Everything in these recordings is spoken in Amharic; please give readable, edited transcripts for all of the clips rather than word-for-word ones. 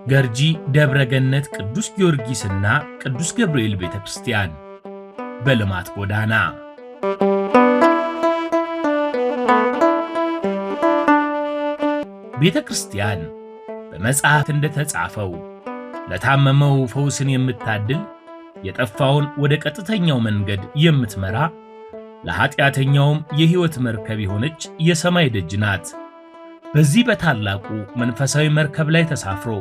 ገርጂ ደብረገነት ቅዱስ ጊዮርጊስና ቅዱስ ገብርኤል ቤተክርስቲያን በልማት ጎዳና ቤተክርስቲያን በመጽሐፍ እንደተጻፈው ለታመመው ፈውስን የምታድል የጠፋውን ወደ ቀጥተኛው መንገድ የምትመራ ለኃጢአተኛውም የሕይወት መርከብ የሆነች የሰማይ ደጅ ናት። በዚህ በታላቁ መንፈሳዊ መርከብ ላይ ተሳፍሮ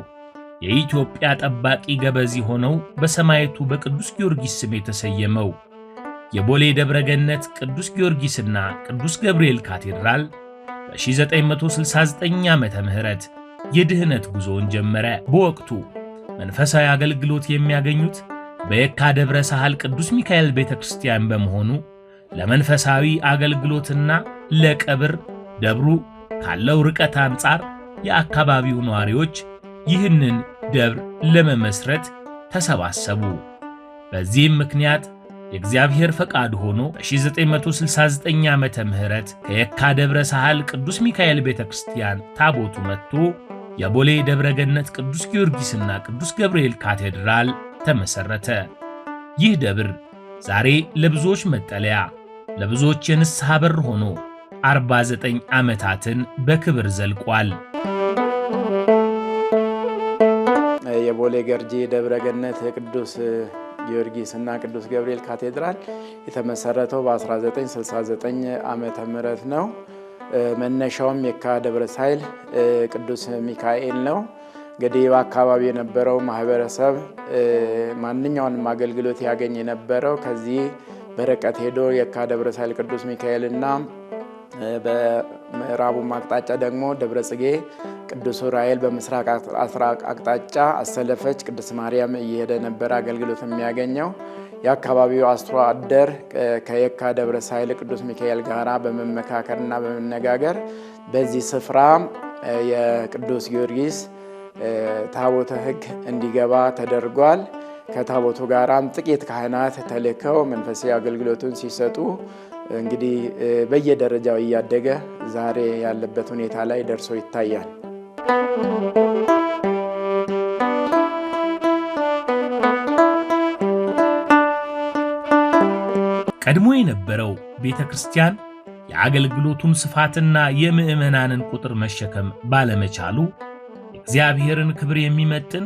የኢትዮጵያ ጠባቂ ገበዚ ሆነው በሰማይቱ በቅዱስ ጊዮርጊስ ስም የተሰየመው የቦሌ ደብረገነት ቅዱስ ጊዮርጊስና ቅዱስ ገብርኤል ካቴድራል በ1969 ዓመተ ምህረት የድህነት ጉዞውን ጀመረ። በወቅቱ መንፈሳዊ አገልግሎት የሚያገኙት በየካ ደብረ ሳህል ቅዱስ ሚካኤል ቤተክርስቲያን በመሆኑ ለመንፈሳዊ አገልግሎትና ለቀብር ደብሩ ካለው ርቀት አንጻር የአካባቢው ነዋሪዎች ይህንን ደብር ለመመስረት ተሰባሰቡ። በዚህም ምክንያት የእግዚአብሔር ፈቃድ ሆኖ በ1969 ዓመተ ምህረት ከየካ ደብረ ሳህል ቅዱስ ሚካኤል ቤተክርስቲያን ታቦቱ መጥቶ የቦሌ ደብረገነት ቅዱስ ጊዮርጊስና ቅዱስ ገብርኤል ካቴድራል ተመሰረተ። ይህ ደብር ዛሬ ለብዙዎች መጠለያ፣ ለብዙዎች የንስሐ በር ሆኖ 49 ዓመታትን በክብር ዘልቋል። የቦሌ ገርጂ ደብረገነት ቅዱስ ጊዮርጊስና ቅዱስ ገብርኤል ካቴድራል የተመሰረተው በ1969 ዓመተ ምህረት ነው። መነሻውም የካ ደብረ ሳህል ቅዱስ ሚካኤል ነው። እንግዲህ በአካባቢው የነበረው ማህበረሰብ ማንኛውንም አገልግሎት ያገኝ የነበረው ከዚህ በርቀት ሄዶ የካ ደብረ ሳህል ቅዱስ ሚካኤልና በምዕራቡ አቅጣጫ ደግሞ ደብረ ጽጌ ቅዱስ ዑራኤል በምስራቅ አቅጣጫ አሰለፈች ቅድስት ማርያም እየሄደ ነበር አገልግሎት የሚያገኘው። የአካባቢው አስተዳደር አደር ከየካ ደብረ ሳህል ቅዱስ ሚካኤል ጋራ በመመካከርና በመነጋገር በዚህ ስፍራ የቅዱስ ጊዮርጊስ ታቦተ ሕግ እንዲገባ ተደርጓል። ከታቦቱ ጋራም ጥቂት ካህናት ተልከው መንፈሳዊ አገልግሎቱን ሲሰጡ እንግዲህ በየደረጃው እያደገ ዛሬ ያለበት ሁኔታ ላይ ደርሶ ይታያል። ቀድሞ የነበረው ቤተክርስቲያን የአገልግሎቱን ስፋትና የምዕመናንን ቁጥር መሸከም ባለመቻሉ የእግዚአብሔርን ክብር የሚመጥን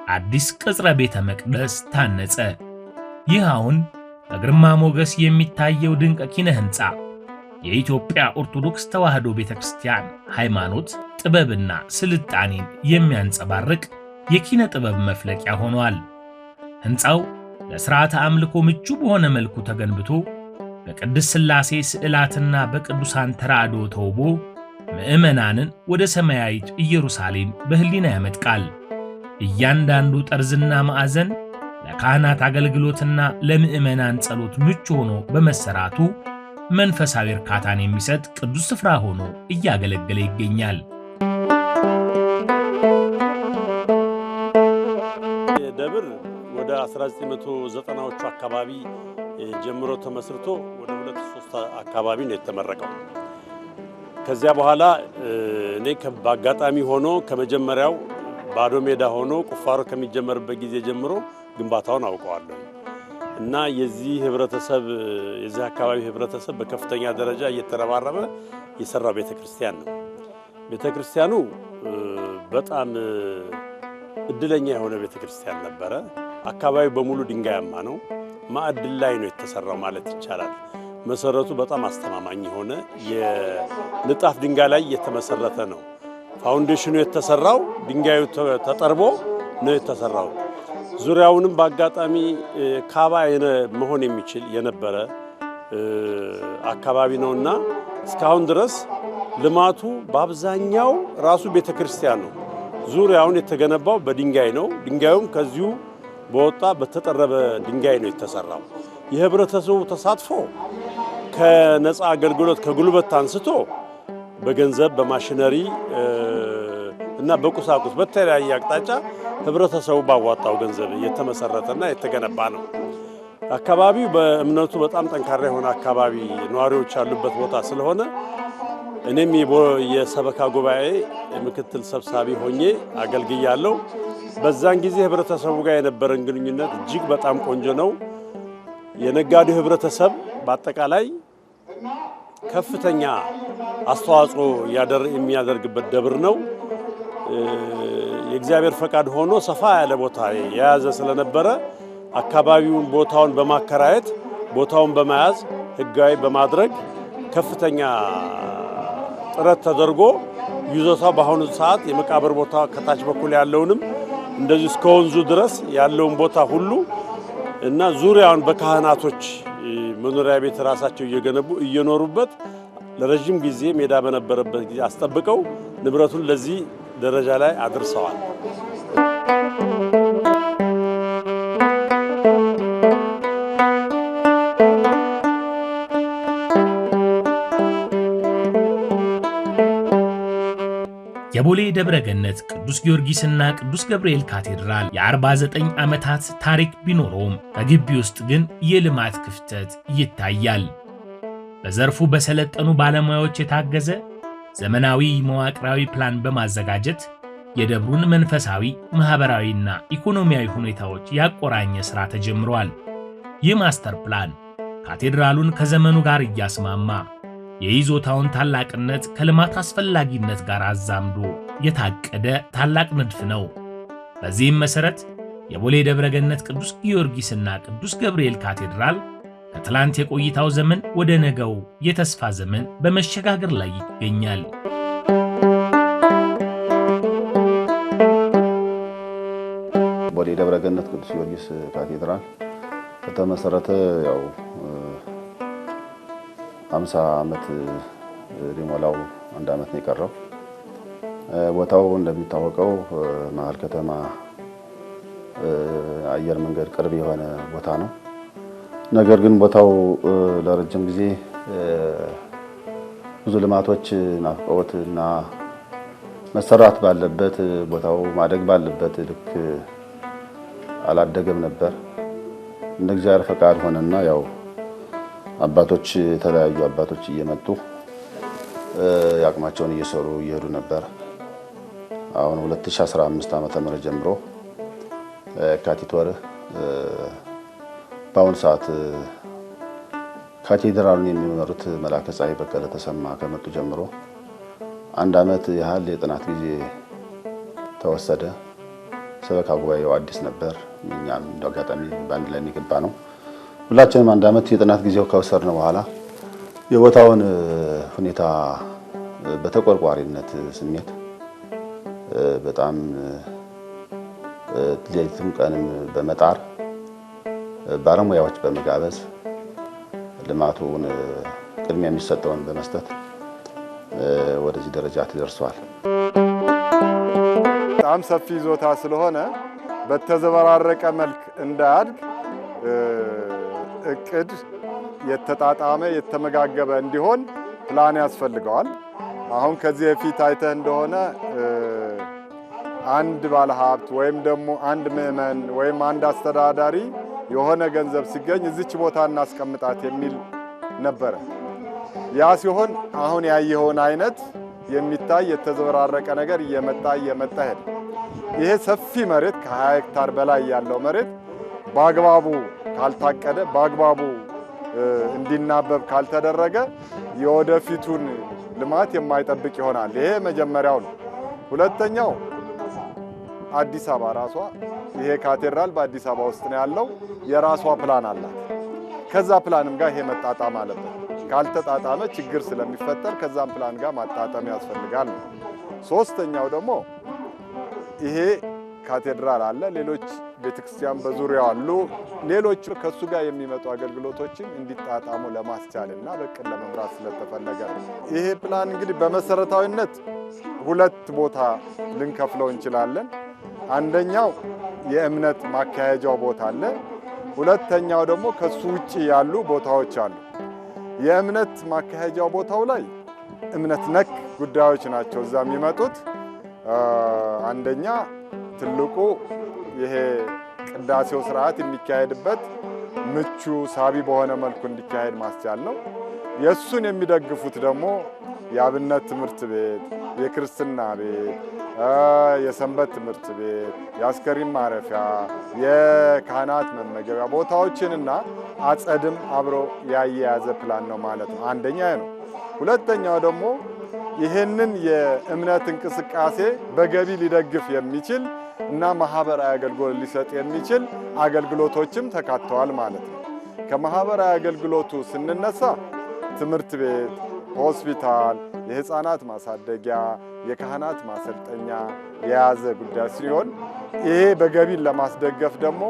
አዲስ ቅጽረ ቤተ መቅደስ ታነጸ። ይህ አሁን በግርማ ሞገስ የሚታየው ድንቅ ኪነ ሕንፃ የኢትዮጵያ ኦርቶዶክስ ተዋሕዶ ቤተክርስቲያን ሃይማኖት፣ ጥበብና ስልጣኔን የሚያንጸባርቅ የኪነ ጥበብ መፍለቂያ ሆኗል። ሕንፃው ለሥርዓተ አምልኮ ምቹ በሆነ መልኩ ተገንብቶ በቅድስት ሥላሴ ስዕላትና በቅዱሳን ተራድኦ ተውቦ ምዕመናንን ወደ ሰማያዊት ኢየሩሳሌም በሕሊና ያመጥቃል። እያንዳንዱ ጠርዝና ማዕዘን ለካህናት አገልግሎትና ለምዕመናን ጸሎት ምቹ ሆኖ በመሰራቱ መንፈሳዊ እርካታን የሚሰጥ ቅዱስ ስፍራ ሆኖ እያገለገለ ይገኛል። ደብር ወደ 1990ዎቹ አካባቢ ጀምሮ ተመስርቶ ወደ 2003 አካባቢ ነው የተመረቀው። ከዚያ በኋላ እኔ በአጋጣሚ ሆኖ ከመጀመሪያው ባዶ ሜዳ ሆኖ ቁፋሮ ከሚጀመርበት ጊዜ ጀምሮ ግንባታውን አውቀዋለሁ እና የዚህ አካባቢ ህብረተሰብ በከፍተኛ ደረጃ እየተረባረበ የሰራው ቤተክርስቲያን ነው። ቤተክርስቲያኑ በጣም እድለኛ የሆነ ቤተክርስቲያን ነበረ። አካባቢ በሙሉ ድንጋያማ ነው። ማዕድን ላይ ነው የተሰራው ማለት ይቻላል። መሰረቱ በጣም አስተማማኝ የሆነ የንጣፍ ድንጋይ ላይ የተመሰረተ ነው። ፋውንዴሽኑ የተሰራው ድንጋዩ ተጠርቦ ነው የተሰራው። ዙሪያውንም በአጋጣሚ ካባ መሆን የሚችል የነበረ አካባቢ ነውና እስካሁን ድረስ ልማቱ በአብዛኛው ራሱ ቤተክርስቲያን ነው። ዙሪያውን የተገነባው በድንጋይ ነው። ድንጋዩም ከዚሁ በወጣ በተጠረበ ድንጋይ ነው የተሰራው። የህብረተሰቡ ተሳትፎ ከነፃ አገልግሎት ከጉልበት አንስቶ በገንዘብ በማሽነሪ እና በቁሳቁስ በተለያየ አቅጣጫ ህብረተሰቡ ባዋጣው ገንዘብ የተመሰረተና የተገነባ ነው። አካባቢው በእምነቱ በጣም ጠንካራ የሆነ አካባቢ ነዋሪዎች ያሉበት ቦታ ስለሆነ እኔም የሰበካ ጉባኤ ምክትል ሰብሳቢ ሆኜ አገልግያለሁ። በዛን ጊዜ ህብረተሰቡ ጋር የነበረን ግንኙነት እጅግ በጣም ቆንጆ ነው። የነጋዴው ህብረተሰብ በአጠቃላይ ከፍተኛ አስተዋጽኦ የሚያደርግበት ደብር ነው። የእግዚአብሔር ፈቃድ ሆኖ ሰፋ ያለ ቦታ የያዘ ስለነበረ አካባቢውን ቦታውን በማከራየት ቦታውን በመያዝ ህጋዊ በማድረግ ከፍተኛ ጥረት ተደርጎ ይዞታው በአሁኑ ሰዓት የመቃብር ቦታ ከታች በኩል ያለውንም እንደዚህ እስከ ወንዙ ድረስ ያለውን ቦታ ሁሉ እና ዙሪያውን በካህናቶች መኖሪያ ቤት ራሳቸው እየገነቡ እየኖሩበት ለረጅም ጊዜ ሜዳ በነበረበት ጊዜ አስጠብቀው ንብረቱን ለዚህ ደረጃ ላይ አድርሰዋል። የቦሌ ደብረ ገነት ቅዱስ ጊዮርጊስና ቅዱስ ገብርኤል ካቴድራል የ49 ዓመታት ታሪክ ቢኖረውም በግቢ ውስጥ ግን የልማት ክፍተት ይታያል። በዘርፉ በሰለጠኑ ባለሙያዎች የታገዘ ዘመናዊ መዋቅራዊ ፕላን በማዘጋጀት የደብሩን መንፈሳዊ፣ ማህበራዊና ኢኮኖሚያዊ ሁኔታዎች ያቆራኘ ሥራ ተጀምሯል። ይህ ማስተር ፕላን ካቴድራሉን ከዘመኑ ጋር እያስማማ የይዞታውን ታላቅነት ከልማት አስፈላጊነት ጋር አዛምዶ የታቀደ ታላቅ ንድፍ ነው። በዚህም መሰረት የቦሌ ደብረ ገነት ቅዱስ ጊዮርጊስና ቅዱስ ገብርኤል ካቴድራል ከትላንት የቆይታው ዘመን ወደ ነገው የተስፋ ዘመን በመሸጋገር ላይ ይገኛል። ቦሌ ደብረ ገነት ቅዱስ ጊዮርጊስ ካቴድራል ከተመሰረተ ያው 50 ዓመት ሊሞላው 1 ዓመት ነው የቀረው። ቦታው እንደሚታወቀው መሀል ከተማ አየር መንገድ ቅርብ የሆነ ቦታ ነው። ነገር ግን ቦታው ለረጅም ጊዜ ብዙ ልማቶች ናፍቀውትና መሰራት ባለበት ቦታው ማደግ ባለበት ልክ አላደገም ነበር። እንደ እግዚአብሔር ፈቃድ ሆነና ያው አባቶች የተለያዩ አባቶች እየመጡ ያቅማቸውን እየሰሩ እየሄዱ ነበር። አሁን 2015 ዓመተ ምህረት ጀምሮ ካቲት ወር በአሁኑ ሰዓት ካቴድራሉን የሚመሩት መላከ ፀሐይ በቀለ ተሰማ ከመጡ ጀምሮ 1 ዓመት ያህል የጥናት ጊዜ ተወሰደ። ሰበካ ጉባኤው አዲስ ነበር። እኛም እንደአጋጣሚ ባንድ ላይ የሚገባ ነው። ሁላችንም 1 ዓመት የጥናት ጊዜው ከወሰድን በኋላ የቦታውን ሁኔታ በተቆርቋሪነት ስሜት በጣም ሌሊትም ቀንም በመጣር ባለሙያዎች በመጋበዝ ልማቱን ቅድሚያ የሚሰጠውን በመስጠት ወደዚህ ደረጃ ተደርሷል። በጣም ሰፊ ይዞታ ስለሆነ በተዘበራረቀ መልክ እንዳያድግ እቅድ የተጣጣመ የተመጋገበ እንዲሆን ፕላን ያስፈልገዋል። አሁን ከዚህ በፊት አይተህ እንደሆነ አንድ ባለሀብት ወይም ደግሞ አንድ ምዕመን ወይም አንድ አስተዳዳሪ የሆነ ገንዘብ ሲገኝ እዚች ቦታ እናስቀምጣት የሚል ነበረ። ያ ሲሆን አሁን ያየኸውን አይነት የሚታይ የተዘበራረቀ ነገር እየመጣ ሄደ። ይሄ ሰፊ መሬት ከ20 ሄክታር በላይ ያለው መሬት በአግባቡ ካልታቀደ በአግባቡ እንዲናበብ ካልተደረገ የወደፊቱን ልማት የማይጠብቅ ይሆናል። ይሄ መጀመሪያው ነው። ሁለተኛው አዲስ አበባ ራሷ ይሄ ካቴድራል በአዲስ አበባ ውስጥ ነው ያለው። የራሷ ፕላን አላት። ከዛ ፕላንም ጋር ይሄ መጣጣም አለበት። ካልተጣጣመ ችግር ስለሚፈጠር ከዛም ፕላን ጋር ማጣጣም ያስፈልጋል። ሶስተኛው ደግሞ ይሄ ካቴድራል አለ፣ ሌሎች ቤተክርስቲያን በዙሪያው አሉ። ሌሎች ከሱ ጋር የሚመጡ አገልግሎቶችን እንዲጣጣሙ ለማስቻልና በቅን ለመምራት ስለተፈለገ ይሄ ፕላን እንግዲህ በመሰረታዊነት 2 ቦታ ልንከፍለው እንችላለን። አንደኛው የእምነት ማካሄጃው ቦታ አለ። ሁለተኛው ደግሞ ከሱ ውጪ ያሉ ቦታዎች አሉ። የእምነት ማካሄጃው ቦታው ላይ እምነት ነክ ጉዳዮች ናቸው እዛ የሚመጡት። አንደኛ ትልቁ ይሄ ቅዳሴው ስርዓት የሚካሄድበት ምቹ ሳቢ በሆነ መልኩ እንዲካሄድ ማስቻል ነው። የሱን የሚደግፉት ደግሞ የአብነት ትምህርት ቤት፣ የክርስትና ቤት፣ የሰንበት ትምህርት ቤት፣ የአስከሬን ማረፊያ፣ የካህናት መመገቢያ ቦታዎችንና አጸድም አብሮ ያያያዘ ፕላን ነው ማለት ነው። አንደኛ ነው። ሁለተኛው ደግሞ ይህንን የእምነት እንቅስቃሴ በገቢ ሊደግፍ የሚችል እና ማህበራዊ አገልግሎት ሊሰጥ የሚችል አገልግሎቶችም ተካተዋል ማለት ነው። ከማህበራዊ አገልግሎቱ ስንነሳ ትምህርት ቤት፣ ሆስፒታል፣ የህፃናት ማሳደጊያ፣ የካህናት ማሰልጠኛ የያዘ ጉዳይ ሲሆን ይሄ በገቢን ለማስደገፍ ደግሞ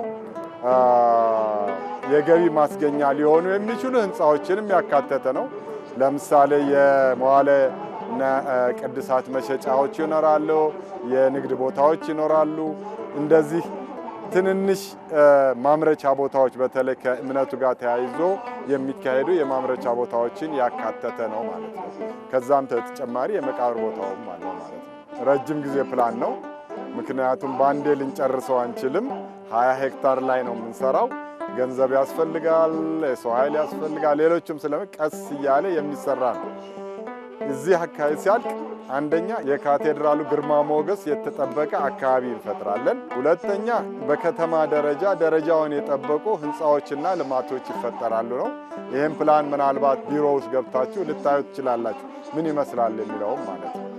የገቢ ማስገኛ ሊሆኑ የሚችሉ ህንፃዎችንም ያካተተ ነው። ለምሳሌ የመዋለ ቅድሳት መሸጫዎች ይኖራሉ፣ የንግድ ቦታዎች ይኖራሉ። እንደዚህ ትንንሽ ማምረቻ ቦታዎች በተለይ ከእምነቱ ጋር ተያይዞ የሚካሄዱ የማምረቻ ቦታዎችን ያካተተ ነው ማለት ነው። ከዛም ተጨማሪ የመቃብር ቦታውም አለ ማለት ነው። ረጅም ጊዜ ፕላን ነው። ምክንያቱም በአንዴ ልንጨርሰው አንችልም። 20 ሄክታር ላይ ነው የምንሰራው። ገንዘብ ያስፈልጋል፣ የሰው ኃይል ያስፈልጋል፣ ሌሎችም ቀስ እያለ የሚሰራ ነው። እዚህ አካባቢ ሲያልቅ አንደኛ የካቴድራሉ ግርማ ሞገስ የተጠበቀ አካባቢ እንፈጥራለን። ሁለተኛ በከተማ ደረጃውን የጠበቁ ህንፃዎችና ልማቶች ይፈጠራሉ ነው። ይህም ፕላን ምናልባት ቢሮ ውስጥ ገብታችሁ ልታዩት ትችላላችሁ፣ ምን ይመስላል የሚለውም ማለት ነው።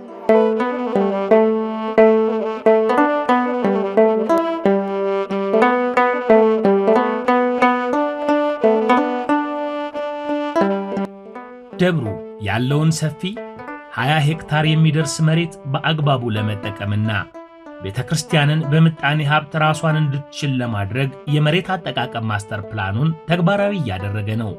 ደብሩ ያለውን ሰፊ 20 ሄክታር የሚደርስ መሬት በአግባቡ ለመጠቀምና ቤተክርስቲያንን በምጣኔ ሀብት ራሷን እንድትችል ለማድረግ የመሬት አጠቃቀም ማስተር ፕላኑን ተግባራዊ እያደረገ ነው።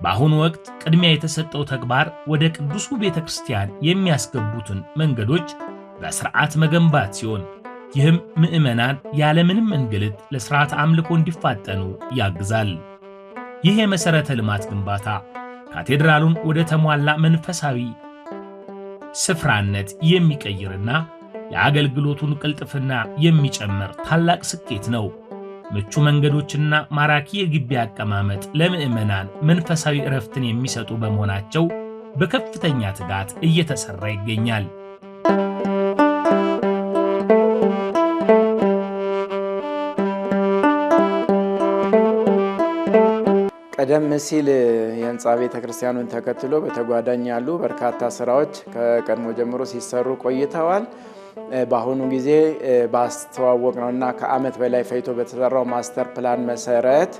በአሁኑ ወቅት ቅድሚያ የተሰጠው ተግባር ወደ ቅዱሱ ቤተክርስቲያን የሚያስገቡትን መንገዶች በስርዓት መገንባት ሲሆን ይህም ምዕመናን ያለምንም እንግልት ለሥርዓተ አምልኮ እንዲፋጠኑ ያግዛል። ይህ የመሠረተ ልማት ግንባታ ካቴድራሉን ወደ ተሟላ መንፈሳዊ ስፍራነት የሚቀይርና የአገልግሎቱን ቅልጥፍና የሚጨምር ታላቅ ስኬት ነው። ምቹ መንገዶችና ማራኪ የግቢ አቀማመጥ ለምዕመናን መንፈሳዊ ዕረፍትን የሚሰጡ በመሆናቸው በከፍተኛ ትጋት እየተሰራ ይገኛል። ቀደም ሲል የህንፃ ቤተ ክርስቲያኑን ተከትሎ በተጓዳኝ ያሉ በርካታ ስራዎች ከቀድሞ ጀምሮ ሲሰሩ ቆይተዋል። በአሁኑ ጊዜ ባስተዋወቅነውና ከዓመት በላይ ፈይቶ በተሰራው ማስተር ፕላን መሰረት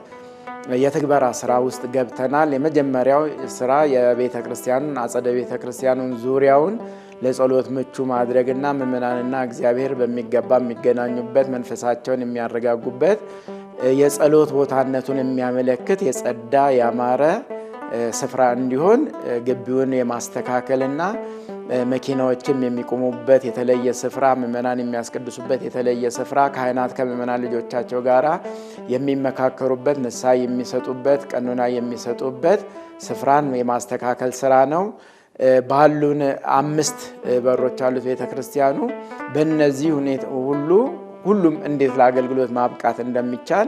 የትግበራ ስራ ውስጥ ገብተናል። የመጀመሪያው ስራ የቤተ ክርስቲያኑን አጸደ ቤተ ክርስቲያኑን ዙሪያውን ለጸሎት ምቹ ማድረግና ምዕመናንና እግዚአብሔር በሚገባ የሚገናኙበት መንፈሳቸውን የሚያረጋጉበት የጸሎት ቦታነቱን የሚያመለክት የጸዳ ያማረ ስፍራ እንዲሆን ግቢውን የማስተካከልና መኪናዎችም የሚቆሙበት የተለየ ስፍራ፣ ምዕመናን የሚያስቀድሱበት የተለየ ስፍራ፣ ካህናት ከምዕመናን ልጆቻቸው ጋራ የሚመካከሩበት፣ ንስሐ የሚሰጡበት፣ ቀኖና የሚሰጡበት ስፍራን የማስተካከል ስራ ነው። ባሉን 5 በሮች አሉት ቤተክርስቲያኑ። በእነዚህ ሁኔታ ሁሉም እንዴት ለአገልግሎት ማብቃት እንደሚቻል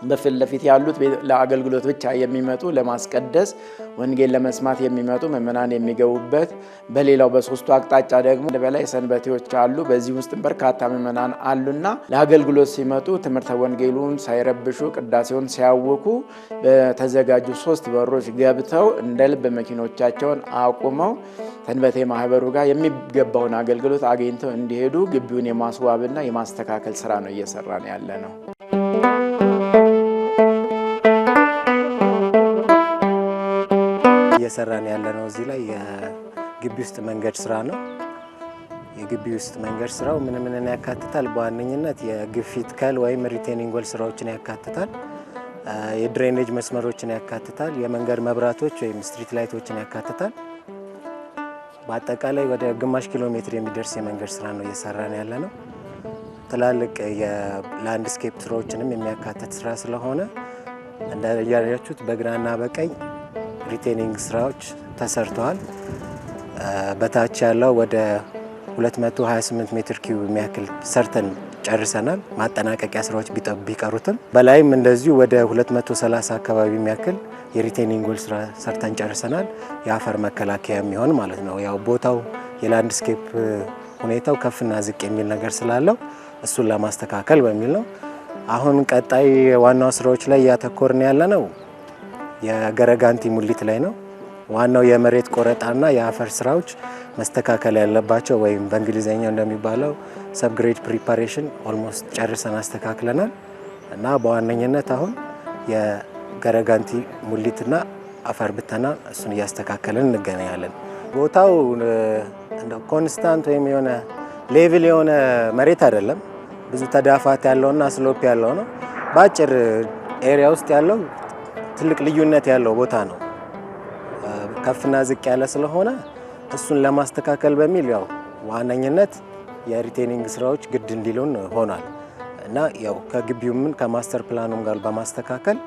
በፊት ለፊት ያሉት ለአገልግሎት ብቻ የሚመጡ ለማስቀደስ ወንጌል ለመስማት የሚመጡ ምዕመናን የሚገቡበት፣ በሌላው በ3ቱ አቅጣጫ ደግሞ በላይ ሰንበቴዎች አሉ። በዚህ ውስጥ በርካታ ምዕመናን አሉና ለአገልግሎት ሲመጡ ትምህርተ ወንጌሉን ሳይረብሹ ቅዳሴውን ሲያውኩ በተዘጋጁ 3 በሮች ገብተው እንደ ልብ መኪኖቻቸውን አቁመው ሰንበቴ ማህበሩ ጋር የሚገባውን አገልግሎት አግኝተው እንዲሄዱ ግቢውን የማስዋብና የማስተካከል ስራ ነው እየሰራን ያለ ነው። እየሰራን ያለ ነው። እዚህ ላይ የግቢ ውስጥ መንገድ ስራ ነው። የግቢ ውስጥ መንገድ ስራው ምን ያካትታል? በዋነኝነት የግፊት ከል ወይም ሪቴኒንግ ወል ስራዎችን ያካትታል። የድሬኔጅ መስመሮችን ያካትታል። የመንገድ መብራቶች ወይም ስትሪት ላይቶችን ያካትታል። በአጠቃላይ ወደ ግማሽ ኪሎ ሜትር የሚደርስ የመንገድ ስራ ነው እየሰራን ያለ ነው። ትላልቅ የላንድስኬፕ ስራዎችንም የሚያካትት ስራ ስለሆነ እንዳያችሁት በግራና በቀኝ ሪቴኒንግ ስራዎች ተሰርተዋል። በታች ያለው ወደ 228 ሜትር ኪዩብ የሚያክል ሰርተን ጨርሰናል። ማጠናቀቂያ ስራዎች ቢቀሩትም በላይም እንደዚሁ ወደ 230 አካባቢ የሚያክል የሪቴኒንግ ወል ስራ ሰርተን ጨርሰናል። የአፈር መከላከያ የሚሆን ማለት ነው። ያው ቦታው የላንድስኬፕ ሁኔታው ከፍና ዝቅ የሚል ነገር ስላለው እሱን ለማስተካከል በሚል ነው። አሁን ቀጣይ ዋናው ስራዎች ላይ ያተኮርን ያለነው የገረጋንቲ ሙሊት ላይ ነው። ዋናው የመሬት ቆረጣና የአፈር ስራዎች መስተካከል ያለባቸው ወይም በእንግሊዘኛው እንደሚባለው ሰብግሬድ ፕሪፓሬሽን ኦልሞስት ጨርሰን አስተካክለናል እና በዋነኝነት አሁን የገረጋንቲ ሙሊትና አፈር ብተና እሱን እያስተካከልን እንገናኛለን። ቦታው እንደ ኮንስታንት ወይም የሆነ ሌቭል የሆነ መሬት አይደለም። ብዙ ተዳፋት ያለውና ስሎፕ ያለው ነው። በአጭር ኤሪያ ውስጥ ያለው ትልቅ ልዩነት ያለው ቦታ ነው። ከፍና ዝቅ ያለ ስለሆነ እሱን ለማስተካከል በሚል ያው ዋነኝነት የሪቴኒንግ ስራዎች ግድ እንዲሉን ሆኗል እና ያው ከግቢውም ከማስተር ፕላኑም ጋር በማስተካከል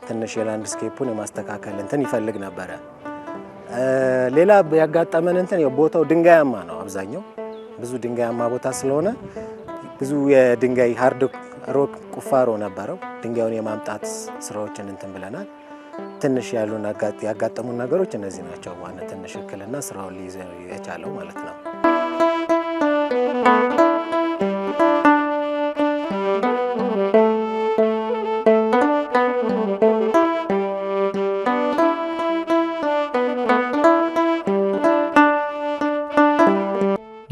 ትንሽ የላንድስኬፑን የማስተካከል እንትን ይፈልግ ነበረ። ሌላ ያጋጠመን እንትን ያው ቦታው ድንጋያማ ነው። አብዛኛው ብዙ ድንጋያማ ቦታ ስለሆነ ብዙ የድንጋይ ሃርድ ሮክ ቁፋሮ ነበረው። ድንጋዩን የማምጣት ስራዎችን እንትን ብለናል። ትንሽ ያሉን ያጋጠሙን ነገሮች እነዚህ ናቸው። ዋና ትንሽ እክልና ስራውን ሊይዝ የቻለው ማለት ነው።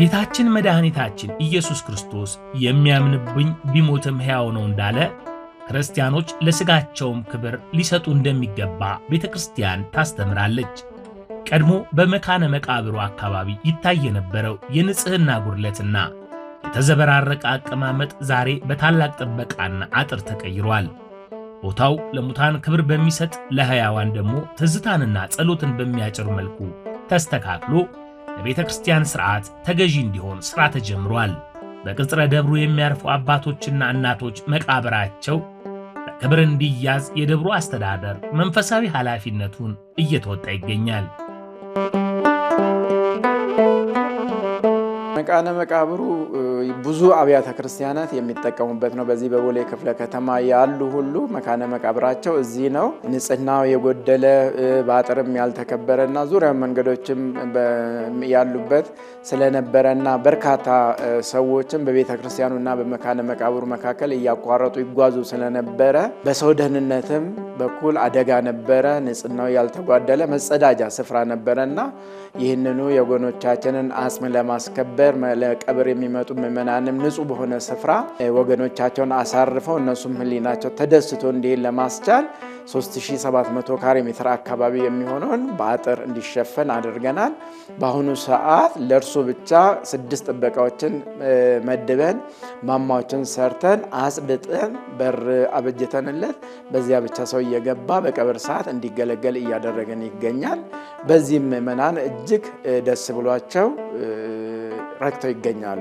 ጌታችን መድኃኒታችን ኢየሱስ ክርስቶስ የሚያምንብኝ ቢሞትም ሕያው ነው እንዳለ ክርስቲያኖች ለሥጋቸውም ክብር ሊሰጡ እንደሚገባ ቤተክርስቲያን ታስተምራለች። ቀድሞ በመካነ መቃብሩ አካባቢ ይታይ የነበረው የንጽህና ጉድለትና የተዘበራረቀ አቀማመጥ ዛሬ በታላቅ ጥበቃና አጥር ተቀይሯል። ቦታው ለሙታን ክብር በሚሰጥ ለሕያዋን ደግሞ ትዝታንና ጸሎትን በሚያጭር መልኩ ተስተካክሎ ለቤተ ክርስቲያን ሥርዓት ተገዢ እንዲሆን ሥራ ተጀምሯል። በቅጽረ ደብሩ የሚያርፉ አባቶችና እናቶች መቃብራቸው በክብር እንዲያዝ የደብሩ አስተዳደር መንፈሳዊ ኃላፊነቱን እየተወጣ ይገኛል። መካነ መቃብሩ ብዙ አብያተ ክርስቲያናት የሚጠቀሙበት ነው። በዚህ በቦሌ ክፍለ ከተማ ያሉ ሁሉ መካነ መቃብራቸው እዚህ ነው። ንጽህናው የጎደለ በአጥርም ያልተከበረና ዙሪያ መንገዶችም ያሉበት ስለነበረና በርካታ ሰዎችም በቤተ ክርስቲያኑና በመካነ መቃብሩ መካከል እያቋረጡ ይጓዙ ስለነበረ በሰው ደህንነትም በኩል አደጋ ነበረ። ንጽህናው ያልተጓደለ መጸዳጃ ስፍራ ነበረና ይህንኑ የወገኖቻችንን አጽም ለማስከበር ለቀብር የሚመጡ ምዕመናንም ንጹህ በሆነ ስፍራ ወገኖቻቸውን አሳርፈው እነሱም ህሊናቸው ተደስቶ እንዲሄድ ለማስቻል 3700 ካሬ ሜትር አካባቢ የሚሆነውን በአጥር እንዲሸፈን አድርገናል። በአሁኑ ሰዓት ለእርሱ ብቻ 6 ጥበቃዎችን መድበን ማማዎችን ሰርተን አጽድጠን በር አበጀተንለት በዚያ ብቻ ሰው እየገባ በቀብር ሰዓት እንዲገለገል እያደረገን ይገኛል። በዚህም ምዕመናን እጅግ ደስ ብሏቸው ረክተው ይገኛሉ።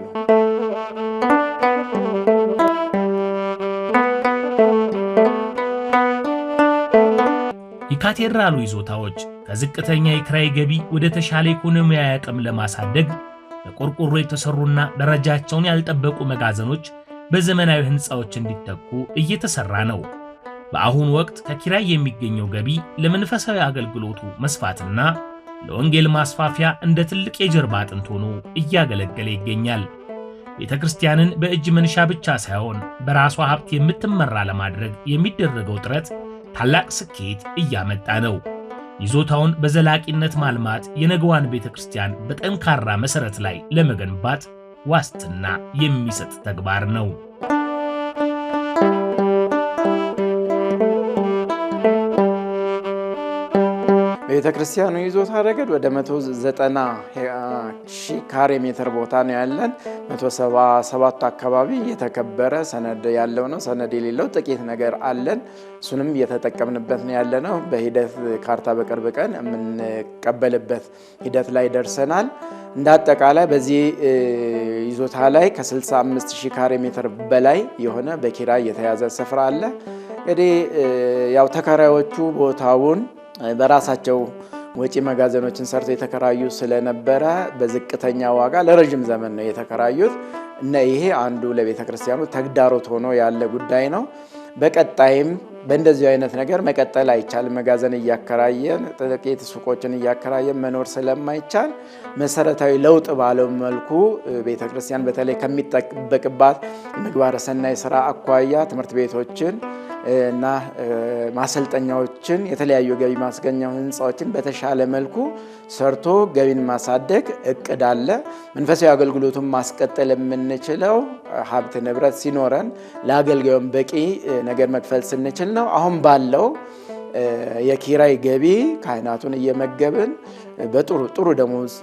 የካቴድራሉ ይዞታዎች ከዝቅተኛ የክራይ ገቢ ወደ ተሻለ ኢኮኖሚያዊ አቅም ለማሳደግ በቆርቆሮ የተሰሩና ደረጃቸውን ያልጠበቁ መጋዘኖች በዘመናዊ ህንፃዎች እንዲተኩ እየተሰራ ነው። በአሁኑ ወቅት ከኪራይ የሚገኘው ገቢ ለመንፈሳዊ አገልግሎቱ መስፋትና ለወንጌል ማስፋፊያ እንደ ትልቅ የጀርባ አጥንት ሆኖ እያገለገለ ይገኛል። ቤተክርስቲያንን በእጅ መንሻ ብቻ ሳይሆን በራሷ ሀብት የምትመራ ለማድረግ የሚደረገው ጥረት ታላቅ ስኬት እያመጣ ነው። ይዞታውን በዘላቂነት ማልማት የነገዋን ቤተክርስቲያን በጠንካራ መሰረት ላይ ለመገንባት ዋስትና የሚሰጥ ተግባር ነው። ቤተክርስቲያኑ ይዞታ ረገድ ወደ 190,000 ካሬ ሜትር ቦታ ነው ያለን። 177 አካባቢ የተከበረ ሰነድ ያለው ነው። ሰነድ የሌለው ጥቂት ነገር አለን። እሱንም እየተጠቀምንበት ነው ያለነው። በሂደት ካርታ በቅርብ ቀን የምንቀበልበት ሂደት ላይ ደርሰናል። እንደ አጠቃላይ በዚህ ይዞታ ላይ ከ65,000 ካሬ ሜትር በላይ የሆነ በኪራይ የተያዘ ስፍራ አለ። እንግዲህ ያው ተከራዮቹ ቦታውን በራሳቸው ወጪ መጋዘኖችን ሰርተው የተከራዩ ስለነበረ በዝቅተኛ ዋጋ ለረጅም ዘመን ነው የተከራዩት እና ይሄ አንዱ ለቤተክርስቲያኑ ተግዳሮት ሆኖ ያለ ጉዳይ ነው። በቀጣይም በእንደዚህ አይነት ነገር መቀጠል አይቻልም። መጋዘን እያከራየን ጥቂት ሱቆችን እያከራየን መኖር ስለማይቻል መሰረታዊ ለውጥ ባለው መልኩ ቤተክርስቲያን በተለይ ከሚጠበቅባት ምግባረ ሰናይ ስራ አኳያ ትምህርት ቤቶችን እና ማሰልጠኛዎችን የተለያዩ ገቢ ማስገኛ ህንጻዎችን በተሻለ መልኩ ሰርቶ ገቢን ማሳደግ እቅድ አለ። መንፈሳዊ አገልግሎቱን ማስቀጠል የምንችለው ሀብት ንብረት ሲኖረን ለአገልጋዩም በቂ ነገር መክፈል ስንችል ነው። አሁን ባለው የኪራይ ገቢ ካህናቱን እየመገብን በጥሩ ደሞዝ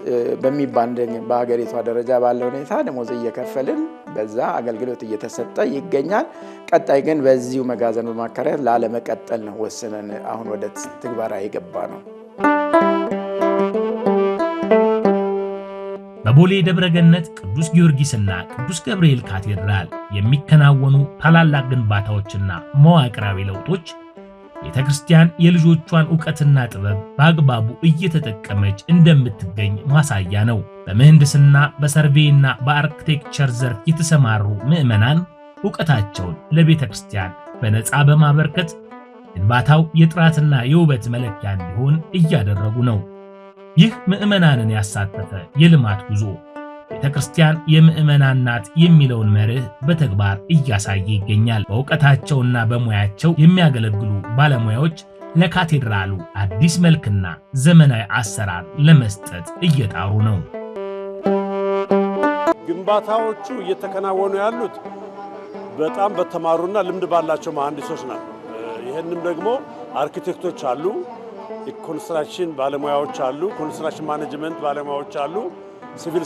በሚባል በሀገሪቷ ደረጃ ባለው ሁኔታ ደሞዝ እየከፈልን በዛ አገልግሎት እየተሰጠ ይገኛል። ቀጣይ ግን በዚሁ መጋዘን በማከራየት ላለመቀጠል ነው ወስነን አሁን ወደ ትግበራ የገባ ነው። በቦሌ ደብረገነት ቅዱስ ጊዮርጊስና ቅዱስ ገብርኤል ካቴድራል የሚከናወኑ ታላላቅ ግንባታዎችና መዋቅራዊ ለውጦች ቤተክርስቲያን የልጆቿን ዕውቀትና ጥበብ በአግባቡ እየተጠቀመች እንደምትገኝ ማሳያ ነው። በምህንድስና በሰርቬይና በአርክቴክቸር ዘርፍ የተሰማሩ ምዕመናን ዕውቀታቸውን ለቤተክርስቲያን በነፃ በማበርከት ግንባታው የጥራትና የውበት መለኪያ እንዲሆን እያደረጉ ነው። ይህ ምዕመናንን ያሳተፈ የልማት ጉዞ ቤተክርስቲያን የምዕመናን ናት የሚለውን መርህ በተግባር እያሳየ ይገኛል። በእውቀታቸውና በሙያቸው የሚያገለግሉ ባለሙያዎች ለካቴድራሉ አዲስ መልክና ዘመናዊ አሰራር ለመስጠት እየጣሩ ነው። ግንባታዎቹ እየተከናወኑ ያሉት በጣም በተማሩና ልምድ ባላቸው መሐንዲሶች ናቸው። ይሄንም ደግሞ አርኪቴክቶች አሉ፣ የኮንስትራክሽን ባለሙያዎች አሉ፣ ኮንስትራክሽን ማኔጅመንት ባለሙያዎች አሉ፣ ሲቪል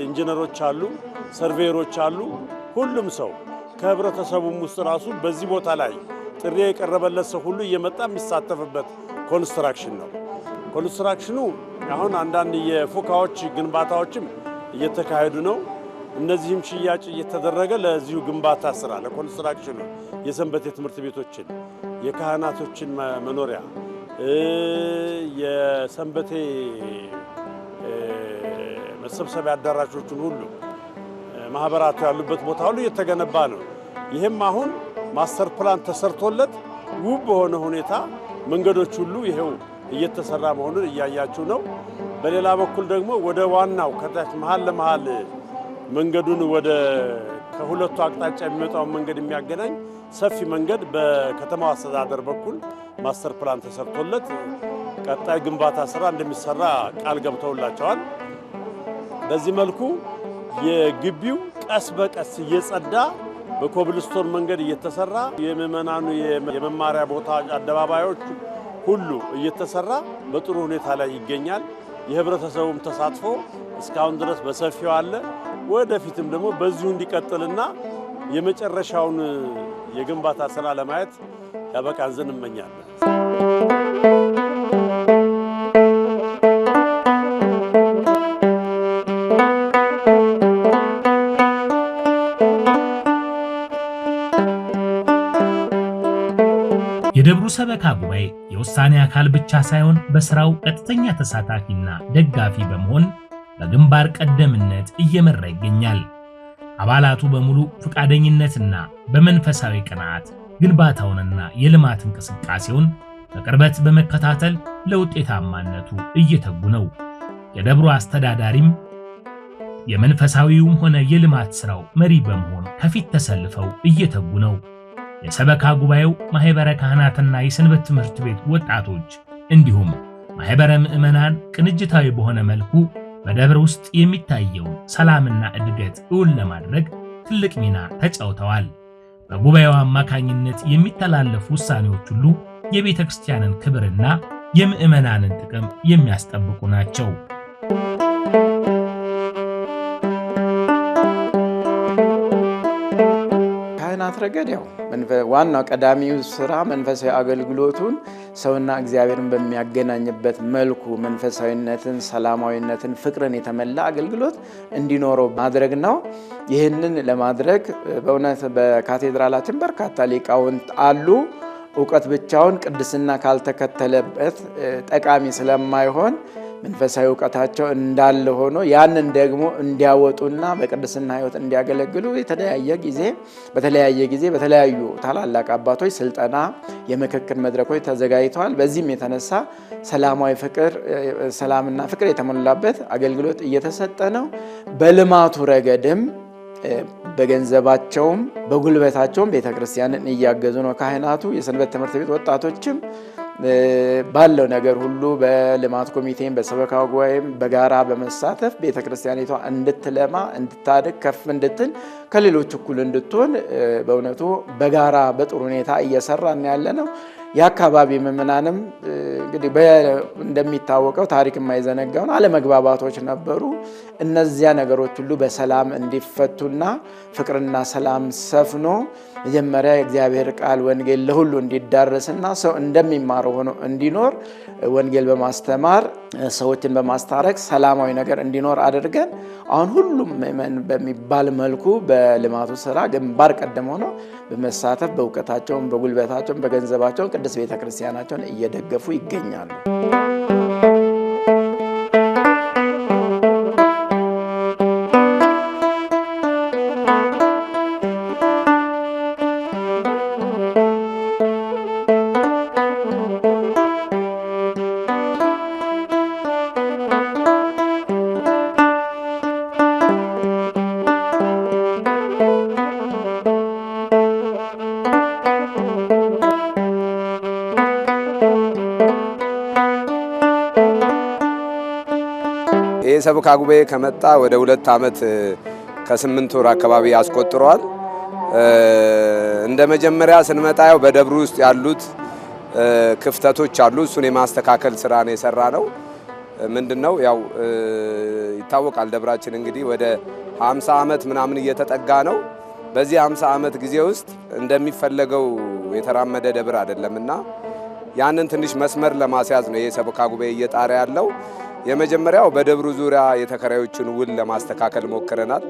ኢንጂነሮች አሉ፣ ሰርቬየሮች አሉ። ሁሉም ሰው ከህብረተሰቡም ውስጥ ራሱ በዚህ ቦታ ላይ ጥሪ የቀረበለት ሰው ሁሉ እየመጣ የሚሳተፍበት ኮንስትራክሽን ነው። ኮንስትራክሽኑ አሁን አንዳንድ የፉካዎች ግንባታዎችም እየተካሄዱ ነው። እነዚህም ሽያጭ እየተደረገ ለዚሁ ግንባታ ስራ ለኮንስትራክሽኑ የሰንበቴ ትምህርት ቤቶችን፣ የካህናቶችን መኖሪያ፣ የሰንበቴ መሰብሰቢያ አዳራሾችን ሁሉ ማህበራቱ ያሉበት ቦታ ሁሉ እየተገነባ ነው። ይህም አሁን ማስተር ፕላን ተሰርቶለት ውብ በሆነ ሁኔታ መንገዶች ሁሉ ይሄው እየተሰራ መሆኑን እያያችሁ ነው። በሌላ በኩል ደግሞ ወደ ዋናው ከታች መሃል ለመሃል መንገዱን ወደ ከሁለቱ አቅጣጫ የሚመጣው መንገድ የሚያገናኝ ሰፊ መንገድ በከተማው አስተዳደር በኩል ማስተር ፕላን ተሰርቶለት ቀጣይ ግንባታ ስራ እንደሚሰራ ቃል ገብተውላቸዋል። በዚህ መልኩ የግቢው ቀስ በቀስ እየጸዳ በኮብልስቶን መንገድ እየተሰራ የምዕመናኑ የመማሪያ ቦታ አደባባዮች ሁሉ እየተሰራ በጥሩ ሁኔታ ላይ ይገኛል። የህብረተሰቡም ተሳትፎ እስካሁን ድረስ በሰፊው አለ። ወደፊትም ደግሞ በዚሁ እንዲቀጥልና የመጨረሻውን የግንባታ ስራ ለማየት ያበቃን ዘንድ እንመኛለን። የደብሩ ሰበካ ጉባኤ የውሳኔ አካል ብቻ ሳይሆን በስራው ቀጥተኛ ተሳታፊና ደጋፊ በመሆን በግንባር ቀደምነት እየመራ ይገኛል። አባላቱ በሙሉ ፈቃደኝነትና በመንፈሳዊ ቅንዓት ግንባታውንና የልማት እንቅስቃሴውን በቅርበት በመከታተል ለውጤታማነቱ እየተጉ ነው። የደብሩ አስተዳዳሪም የመንፈሳዊውም ሆነ የልማት ስራው መሪ በመሆን ከፊት ተሰልፈው እየተጉ ነው። የሰበካ ጉባኤው ማህበረ ካህናትና የሰንበት ትምህርት ቤት ወጣቶች እንዲሁም ማህበረ ምዕመናን ቅንጅታዊ በሆነ መልኩ በደብር ውስጥ የሚታየውን ሰላምና እድገት እውን ለማድረግ ትልቅ ሚና ተጫውተዋል። በጉባኤው አማካኝነት የሚተላለፉ ውሳኔዎች ሁሉ የቤተ ክርስቲያንን ክብርና የምዕመናንን ጥቅም የሚያስጠብቁ ናቸው። ካህናት ረገድ ያው ዋናው ቀዳሚው ስራ መንፈሳዊ አገልግሎቱን ሰውና እግዚአብሔርን በሚያገናኝበት መልኩ መንፈሳዊነትን፣ ሰላማዊነትን፣ ፍቅርን የተመላ አገልግሎት እንዲኖረው ማድረግ ነው። ይህንን ለማድረግ በእውነት በካቴድራላችን በርካታ ሊቃውንት አሉ። እውቀት ብቻውን ቅድስና ካልተከተለበት ጠቃሚ ስለማይሆን መንፈሳዊ እውቀታቸው እንዳለ ሆኖ ያንን ደግሞ እንዲያወጡና በቅድስና ሕይወት እንዲያገለግሉ በተለያየ ጊዜ በተለያዩ ታላላቅ አባቶች ስልጠና፣ የምክክር መድረኮች ተዘጋጅተዋል። በዚህም የተነሳ ሰላምና ፍቅር የተሞላበት አገልግሎት እየተሰጠ ነው። በልማቱ ረገድም በገንዘባቸውም በጉልበታቸውም ቤተክርስቲያንን እያገዙ ነው። ካህናቱ፣ የሰንበት ትምህርት ቤት ወጣቶችም ባለው ነገር ሁሉ በልማት ኮሚቴም በሰበካ ጉባኤም በጋራ በመሳተፍ ቤተክርስቲያኒቷ እንድትለማ እንድታድግ ከፍ እንድትል ከሌሎች እኩል እንድትሆን በእውነቱ በጋራ በጥሩ ሁኔታ እየሰራን ያለ ነው። የአካባቢ ምዕመናንም እንግዲህ እንደሚታወቀው ታሪክ የማይዘነጋውን አለመግባባቶች ነበሩ። እነዚያ ነገሮች ሁሉ በሰላም እንዲፈቱና ፍቅርና ሰላም ሰፍኖ መጀመሪያ የእግዚአብሔር ቃል ወንጌል ለሁሉ እንዲዳረስና ሰው እንደሚማረው ሆኖ እንዲኖር ወንጌል በማስተማር ሰዎችን በማስታረቅ ሰላማዊ ነገር እንዲኖር አድርገን አሁን ሁሉም ምዕመን በሚባል መልኩ በልማቱ ስራ ግንባር ቀደም ሆኖ በመሳተፍ በእውቀታቸውም በጉልበታቸውም በገንዘባቸውም ቅድስት ቤተክርስቲያናቸውን እየደገፉ ይገኛሉ። የሰበካ ጉባኤ ከመጣ ወደ 2 ዓመት ከ8 ወር አካባቢ ያስቆጥሯል። እንደ መጀመሪያ ስንመጣ ያው በደብሩ ውስጥ ያሉት ክፍተቶች አሉ። እሱን የማስተካከል ስራ ነው የሰራ ነው። ምንድነው ያው ይታወቃል ደብራችን እንግዲህ ወደ 50 ዓመት ምናምን እየተጠጋ ነው። በዚህ 50 ዓመት ጊዜ ውስጥ እንደሚፈለገው የተራመደ ደብር አይደለምና ያንን ትንሽ መስመር ለማስያዝ ነው የሰበካ ጉባኤ እየጣረ ያለው። የመጀመሪያው በደብሩ ዙሪያ የተከራዮችን ውል ለማስተካከል ሞክረናል።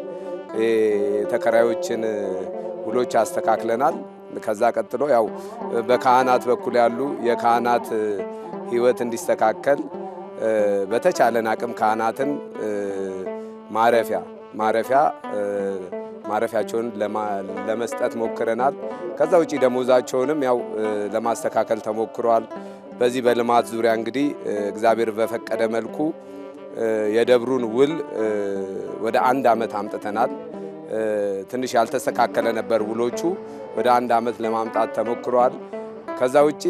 የተከራዮችን ውሎች አስተካክለናል። ከዛ ቀጥሎ ያው በካህናት በኩል ያሉ የካህናት ሕይወት እንዲስተካከል በተቻለን አቅም ካህናትን ማረፊያቸውን ለመስጠት ሞክረናል። ከዛ ውጪ ደሞዛቸውንም ያው ለማስተካከል ተሞክሯል። በዚህ በልማት ዙሪያ እንግዲህ እግዚአብሔር በፈቀደ መልኩ የደብሩን ውል ወደ 1 ዓመት አምጥተናል። ትንሽ ያልተስተካከለ ነበር ውሎቹ፣ ወደ 1 ዓመት ለማምጣት ተሞክሯል። ከዛ ውጪ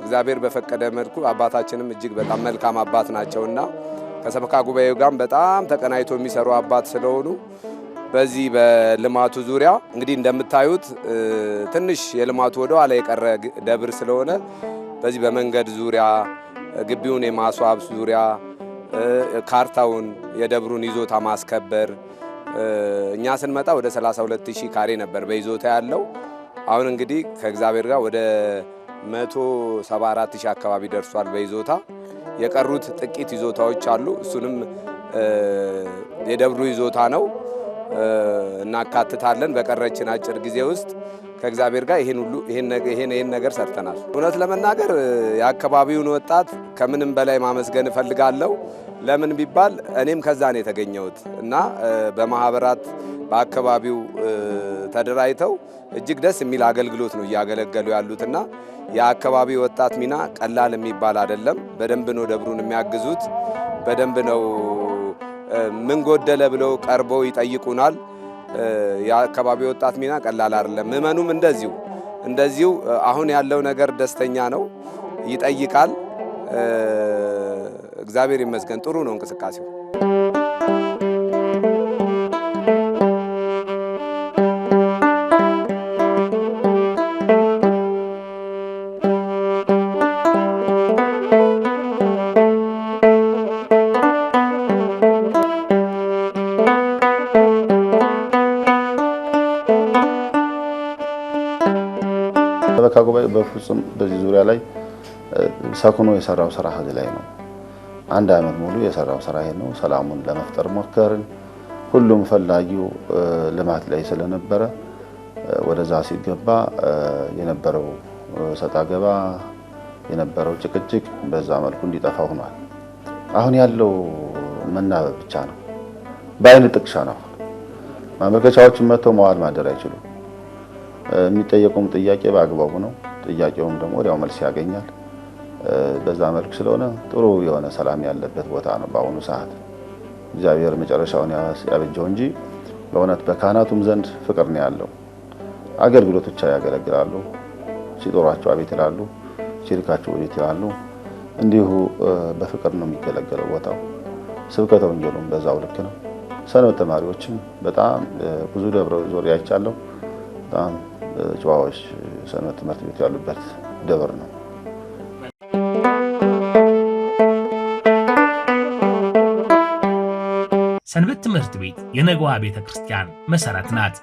እግዚአብሔር በፈቀደ መልኩ አባታችንም እጅግ በጣም መልካም አባት ናቸውና ከሰበካ ጉባኤው ጋር በጣም ተቀናይቶ የሚሰሩ አባት ስለሆኑ በዚህ በልማቱ ዙሪያ እንግዲህ እንደምታዩት ትንሽ የልማቱ ወደ ኋላ የቀረ ደብር ስለሆነ በዚህ በመንገድ ዙሪያ ግቢውን የማስዋብ ዙሪያ ካርታውን የደብሩን ይዞታ ማስከበር እኛ ስንመጣ ወደ 32000 ካሬ ነበር በይዞታ ያለው። አሁን እንግዲህ ከእግዚአብሔር ጋር ወደ 174000 አካባቢ ደርሷል በይዞታ። የቀሩት ጥቂት ይዞታዎች አሉ። እሱንም የደብሩ ይዞታ ነው እናካትታለን። በቀረችን አጭር ጊዜ ውስጥ ከእግዚአብሔር ጋር ይሄን ነገር ሰርተናል። እውነት ለመናገር የአካባቢውን ወጣት ከምንም በላይ ማመስገን እፈልጋለሁ። ለምን ቢባል እኔም ከዛ ነው የተገኘሁት እና በማህበራት በአካባቢው ተደራጅተው እጅግ ደስ የሚል አገልግሎት ነው እያገለገሉ ያሉትና የአካባቢ ወጣት ሚና ቀላል የሚባል አይደለም። በደንብ ነው ደብሩን የሚያግዙት። በደንብ ነው ምን ጎደለ ብለው ቀርበው ይጠይቁናል። የአካባቢ ወጣት ሚና ቀላል አይደለም። ምዕመኑም እንደዚሁ አሁን ያለው ነገር ደስተኛ ነው፣ ይጠይቃል። እግዚአብሔር ይመስገን ጥሩ ነው እንቅስቃሴው። ሰበካ ጉባኤ በፍጹም በዚህ ዙሪያ ላይ ሰክኖ የሰራው ስራ እዚህ ላይ ነው። 1 ዓመት ሙሉ የሰራው ስራ ይሄ ነው። ሰላሙን ለመፍጠር ሞከርን። ሁሉም ፈላጊው ልማት ላይ ስለነበረ ወደዛ ሲገባ የነበረው ሰጣ ገባ የነበረው ጭቅጭቅ በዛ መልኩ እንዲጠፋ ሆኗል። አሁን ያለው መናበብ ብቻ ነው፣ በአይን ጥቅሻ ነው። ማመልከቻዎችን መጥተው መዋል ማደር አይችሉም። የሚጠየቁም ጥያቄ በአግባቡ ነው፣ ጥያቄውም ደግሞ ወዲያው መልስ ያገኛል። በዛ መልኩ ስለሆነ ጥሩ የሆነ ሰላም ያለበት ቦታ ነው በአሁኑ ሰዓት። እግዚአብሔር መጨረሻውን ያበጀው እንጂ በእውነት በካህናቱም ዘንድ ፍቅር ነው ያለው። አገልግሎት ብቻ ያገለግላሉ። ሲጦራቸው አቤት ይላሉ፣ ሲልካቸው ወዴት ይላሉ። እንዲሁ በፍቅር ነው የሚገለገለው ቦታው። ስብከተ ወንጌሉም በዛው ልክ ነው። ሰንበት ተማሪዎችም በጣም ብዙ ደብረ ዙሪያ አይቻለሁ። በጣም ጨዋዎች ሰንበት ትምህርት ቤት ያሉበት ደብር ነው። ሰንበት ትምህርት ቤት የነገዋ ቤተ ክርስቲያን መሰረት ናት።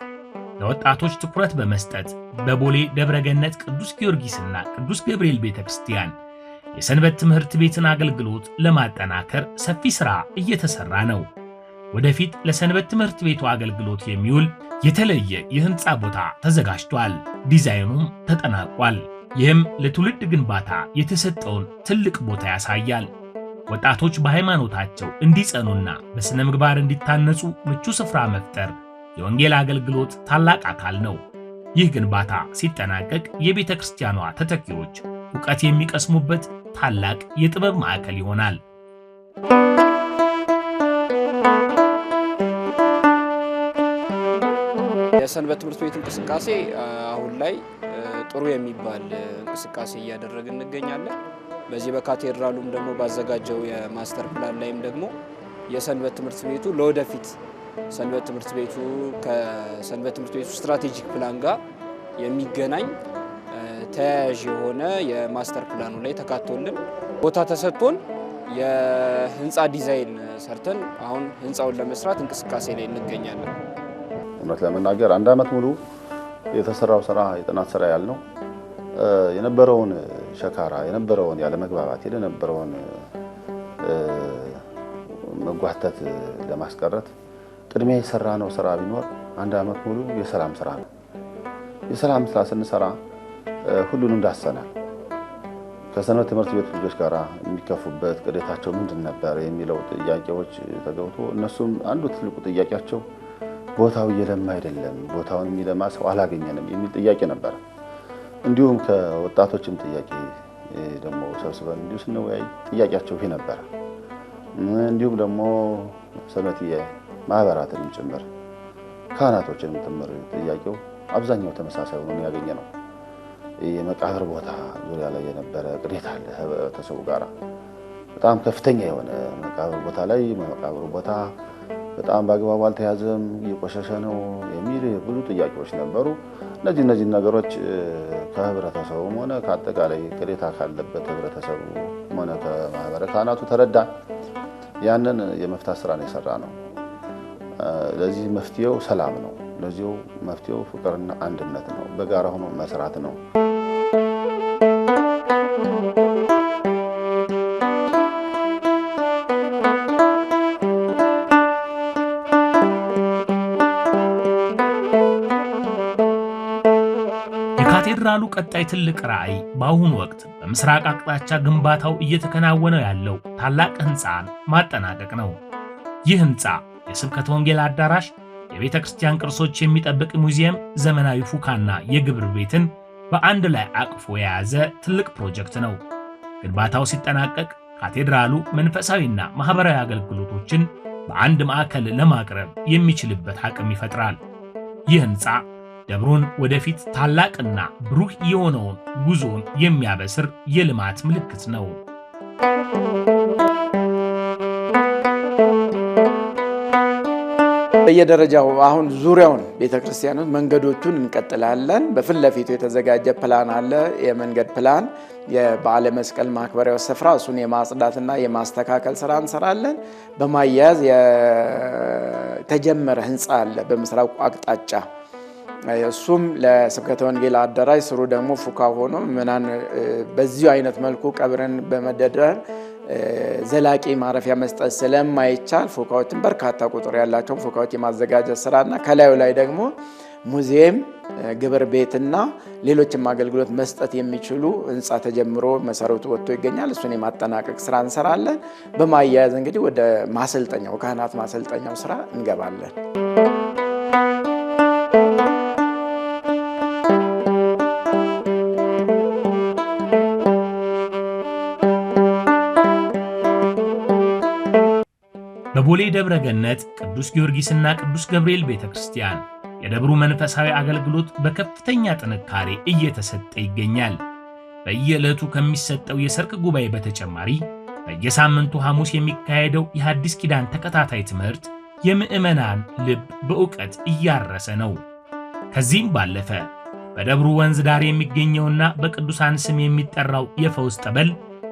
ለወጣቶች ትኩረት በመስጠት በቦሌ ደብረገነት ቅዱስ ጊዮርጊስና ቅዱስ ገብርኤል ቤተ ክርስቲያን የሰንበት ትምህርት ቤትን አገልግሎት ለማጠናከር ሰፊ ሥራ እየተሰራ ነው። ወደፊት ለሰንበት ትምህርት ቤቱ አገልግሎት የሚውል የተለየ የህንፃ ቦታ ተዘጋጅቷል። ዲዛይኑም ተጠናቋል። ይህም ለትውልድ ግንባታ የተሰጠውን ትልቅ ቦታ ያሳያል። ወጣቶች በሃይማኖታቸው እንዲጸኑና በስነ ምግባር እንዲታነጹ ምቹ ስፍራ መፍጠር የወንጌል አገልግሎት ታላቅ አካል ነው። ይህ ግንባታ ሲጠናቀቅ የቤተ ክርስቲያኗ ተተኪዎች ዕውቀት የሚቀስሙበት ታላቅ የጥበብ ማዕከል ይሆናል። የሰንበት ትምህርት ቤት እንቅስቃሴ አሁን ላይ ጥሩ የሚባል እንቅስቃሴ እያደረግን እንገኛለን። በዚህ በካቴድራሉም ደግሞ ባዘጋጀው የማስተር ፕላን ላይም ደግሞ የሰንበት ትምህርት ቤቱ ለወደፊት ሰንበት ትምህርት ቤቱ ከሰንበት ትምህርት ቤቱ ስትራቴጂክ ፕላን ጋር የሚገናኝ ተያያዥ የሆነ የማስተር ፕላኑ ላይ ተካቶልን ቦታ ተሰጥቶን የህንፃ ዲዛይን ሰርተን አሁን ህንፃውን ለመስራት እንቅስቃሴ ላይ እንገኛለን። እውነት ለመናገር አንድ ዓመት ሙሉ የተሰራው ስራ የጥናት ስራ ያልነው የነበረውን ሸካራ የነበረውን ያለመግባባት የነበረውን መጓተት ለማስቀረት ቅድሚያ የሰራነው ስራ ቢኖር አንድ ዓመት ሙሉ የሰላም ስራ ነው። የሰላም ስራ ስንሰራ ሁሉንም ዳሰናል። ከሰንበት ትምህርት ቤት ልጆች ጋር የሚከፉበት ቅሬታቸው ምንድን ነበር የሚለው ጥያቄዎች ተገብቶ እነሱም አንዱ ትልቁ ጥያቄያቸው ቦታው እየለማ አይደለም፣ ቦታውን የሚለማ ሰው አላገኘንም የሚል ጥያቄ ነበር። እንዲሁም ከወጣቶችም ጥያቄ ደግሞ ሰብስበን እንዲሁ ስንወያይ ጥያቄያቸው ይሄ ነበር። እንዲሁም ደግሞ ሰንበት ማህበራትንም ጭምር ካህናቶችንም ጭምር ጥያቄው አብዛኛው ተመሳሳይ ሆኖ ያገኘ ነው። የመቃብር ቦታ ዙሪያ ላይ የነበረ ቅሬታ አለ። ህብረተሰቡ ጋር በጣም ከፍተኛ የሆነ መቃብር ቦታ ላይ መቃብር ቦታ በጣም በአግባቡ አልተያዘም፣ እየቆሸሸ ነው የሚል ብዙ ጥያቄዎች ነበሩ። እነዚህ ነገሮች ከህብረተሰቡም ሆነ ከአጠቃላይ ቅሬታ ካለበት ህብረተሰቡ ሆነ ከማህበረ ካህናቱ ተረዳን። ያንን የመፍታት ስራ ነው የሰራ ነው። ለዚህ መፍትሄው ሰላም ነው። ለዚሁ መፍትሄው ፍቅርና አንድነት ነው። በጋራ ሆኖ መስራት ነው። የካቴድራሉ ቀጣይ ትልቅ ራዕይ በአሁኑ ወቅት በምስራቅ አቅጣጫ ግንባታው እየተከናወነ ያለው ታላቅ ህንፃን ማጠናቀቅ ነው። ይህ ህንፃ የስብከተ ወንጌል አዳራሽ፣ የቤተ ክርስቲያን ቅርሶች የሚጠብቅ ሙዚየም፣ ዘመናዊ ፉካና የግብር ቤትን በአንድ ላይ አቅፎ የያዘ ትልቅ ፕሮጀክት ነው። ግንባታው ሲጠናቀቅ ካቴድራሉ መንፈሳዊና ማህበራዊ አገልግሎቶችን በአንድ ማዕከል ለማቅረብ የሚችልበት አቅም ይፈጥራል። ይህ ህንፃ ደብሩን ወደፊት ታላቅና ብሩህ የሆነውን ጉዞን የሚያበስር የልማት ምልክት ነው። በየደረጃው አሁን ዙሪያውን ቤተክርስቲያኑ መንገዶቹን እንቀጥላለን። በፊት ለፊቱ የተዘጋጀ ፕላን አለ፣ የመንገድ ፕላን፣ የበዓለ መስቀል ማክበሪያው ስፍራ፣ እሱን የማጽዳትና የማስተካከል ስራ እንሰራለን። በማያያዝ የተጀመረ ህንፃ አለ በምስራቁ አቅጣጫ። እሱም ለስብከተ ወንጌል አዳራሽ ስሩ ደግሞ ፉካ ሆኖ ምናን በዚሁ አይነት መልኩ ቀብርን በመደደር ዘላቂ ማረፊያ መስጠት ስለማይቻል ፉካዎችን በርካታ ቁጥር ያላቸው ፉካዎች የማዘጋጀት ስራና ከላዩ ላይ ደግሞ ሙዚየም፣ ግብር ቤትና ሌሎችም አገልግሎት መስጠት የሚችሉ ህንፃ ተጀምሮ መሰረቱ ወጥቶ ይገኛል። እሱን የማጠናቀቅ ስራ እንሰራለን። በማያያዝ እንግዲህ ወደ ማሰልጠኛው ካህናት ማሰልጠኛው ስራ እንገባለን። በቦሌ ደብረ ገነት ቅዱስ ጊዮርጊስና ቅዱስ ገብርኤል ቤተክርስቲያን የደብሩ መንፈሳዊ አገልግሎት በከፍተኛ ጥንካሬ እየተሰጠ ይገኛል። በየዕለቱ ከሚሰጠው የሰርክ ጉባኤ በተጨማሪ በየሳምንቱ ሐሙስ የሚካሄደው የሐዲስ ኪዳን ተከታታይ ትምህርት የምዕመናን ልብ በእውቀት እያረሰ ነው። ከዚህም ባለፈ በደብሩ ወንዝ ዳር የሚገኘውና በቅዱሳን ስም የሚጠራው የፈውስ ጠበል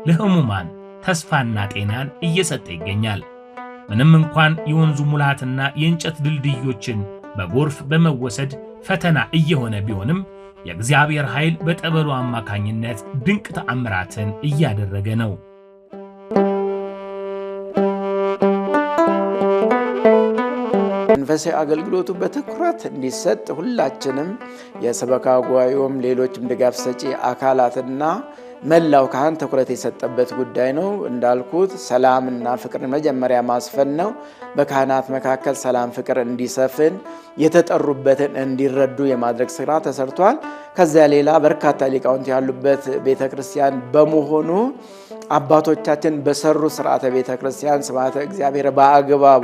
ለሕሙማን ተስፋና ጤናን እየሰጠ ይገኛል። ምንም እንኳን የወንዙ ሙላትና የእንጨት ድልድዮችን በጎርፍ በመወሰድ ፈተና እየሆነ ቢሆንም የእግዚአብሔር ኃይል በጠበሉ አማካኝነት ድንቅ ተአምራትን እያደረገ ነው። መንፈሳዊ አገልግሎቱ በትኩረት እንዲሰጥ ሁላችንም የሰበካ ጉባኤውም ሌሎችም ድጋፍ ሰጪ አካላትና መላው ካህን ትኩረት የሰጠበት ጉዳይ ነው። እንዳልኩት ሰላምና ፍቅር መጀመሪያ ማስፈን ነው። በካህናት መካከል ሰላም፣ ፍቅር እንዲሰፍን የተጠሩበትን እንዲረዱ የማድረግ ስራ ተሰርቷል። ከዚያ ሌላ በርካታ ሊቃውንት ያሉበት ቤተክርስቲያን በመሆኑ አባቶቻችን በሰሩ ስርዓተ ቤተክርስቲያን ስብሐተ እግዚአብሔር በአግባቡ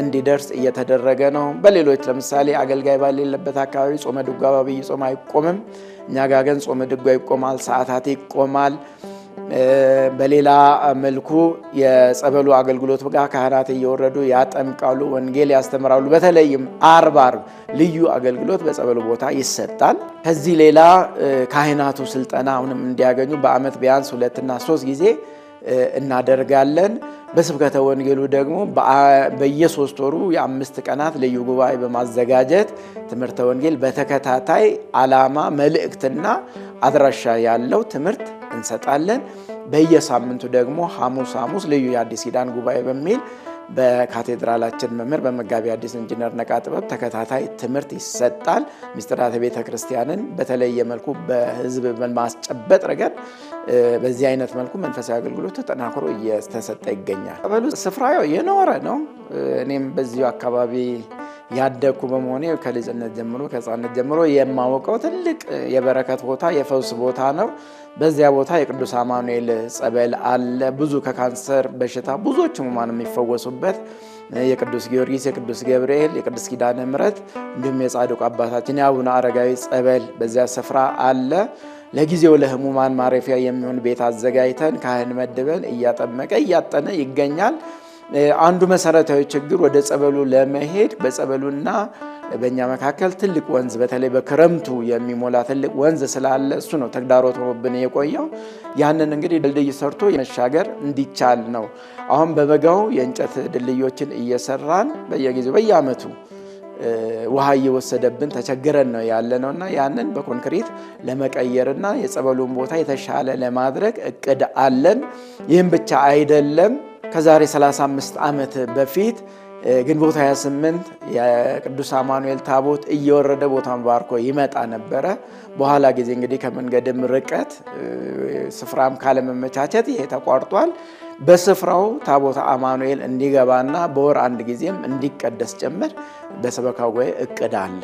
እንዲደርስ እየተደረገ ነው። በሌሎች ለምሳሌ አገልጋይ ባሌለበት አካባቢ ጾመ ድጓ በዐቢይ ጾም አይቆምም። እኛ ጋር ግን ጾመ ድጓ ይቆማል፣ ሰዓታት ይቆማል። በሌላ መልኩ የጸበሉ አገልግሎት ጋር ካህናት እየወረዱ ያጠምቃሉ፣ ወንጌል ያስተምራሉ። በተለይም ዓርብ ልዩ አገልግሎት በጸበሉ ቦታ ይሰጣል። ከዚህ ሌላ ካህናቱ ስልጠና አሁንም እንዲያገኙ በዓመት ቢያንስ 2 እና 3 ጊዜ እናደርጋለን። በስብከተ ወንጌሉ ደግሞ በየ3 ወሩ የ5 ቀናት ልዩ ጉባኤ በማዘጋጀት ትምህርተ ወንጌል በተከታታይ ዓላማ፣ መልእክትና አድራሻ ያለው ትምህርት እንሰጣለን። በየሳምንቱ ደግሞ ሐሙስ ልዩ የአዲስ ኪዳን ጉባኤ በሚል በካቴድራላችን መምህር በመጋቢ አዲስ ኢንጂነር ነቃ ጥበብ ተከታታይ ትምህርት ይሰጣል። ምስጢራተ ቤተ ክርስቲያንን በተለየ መልኩ በሕዝብ በማስጨበጥ ረገድ በዚህ አይነት መልኩ መንፈሳዊ አገልግሎት ተጠናክሮ እየተሰጠ ይገኛል። ጠበሉ ስፍራው የኖረ ነው። እኔም በዚሁ አካባቢ ያደኩ በመሆኔ ከልጅነት ጀምሮ ከሕፃንነት ጀምሮ የማወቀው ትልቅ የበረከት ቦታ የፈውስ ቦታ ነው። በዚያ ቦታ የቅዱስ አማኑኤል ጸበል አለ። ብዙ ከካንሰር በሽታ ብዙዎች ሕሙማን የሚፈወሱበት የቅዱስ ጊዮርጊስ፣ የቅዱስ ገብርኤል፣ የቅዱስ ኪዳነ ምሕረት እንዲሁም የጻድቁ አባታችን የአቡነ አረጋዊ ጸበል በዚያ ስፍራ አለ። ለጊዜው ለሕሙማን ማረፊያ የሚሆን ቤት አዘጋጅተን ካህን መድበን እያጠመቀ እያጠነ ይገኛል። አንዱ መሰረታዊ ችግር ወደ ጸበሉ ለመሄድ በጸበሉና በእኛ መካከል ትልቅ ወንዝ በተለይ በክረምቱ የሚሞላ ትልቅ ወንዝ ስላለ እሱ ነው ተግዳሮት ሆኖብን የቆየው። ያንን እንግዲህ ድልድይ ሰርቶ መሻገር እንዲቻል ነው። አሁን በበጋው የእንጨት ድልድዮችን እየሰራን በየጊዜው በየዓመቱ ውሃ እየወሰደብን ተቸግረን ነው ያለነውና ያንን በኮንክሪት ለመቀየርና የጸበሉን ቦታ የተሻለ ለማድረግ እቅድ አለን። ይህም ብቻ አይደለም። ከዛሬ 35 ዓመት በፊት ግንቦት 28 የቅዱስ አማኑኤል ታቦት እየወረደ ቦታውን ባርኮ ይመጣ ነበረ። በኋላ ጊዜ እንግዲህ ከመንገድም ርቀት ስፍራም ካለመመቻቸት ይሄ ተቋርጧል። በስፍራው ታቦተ አማኑኤል እንዲገባና በወር 1 ጊዜም እንዲቀደስ ጭምር በሰበካ ጉባኤ እቅድ አለ።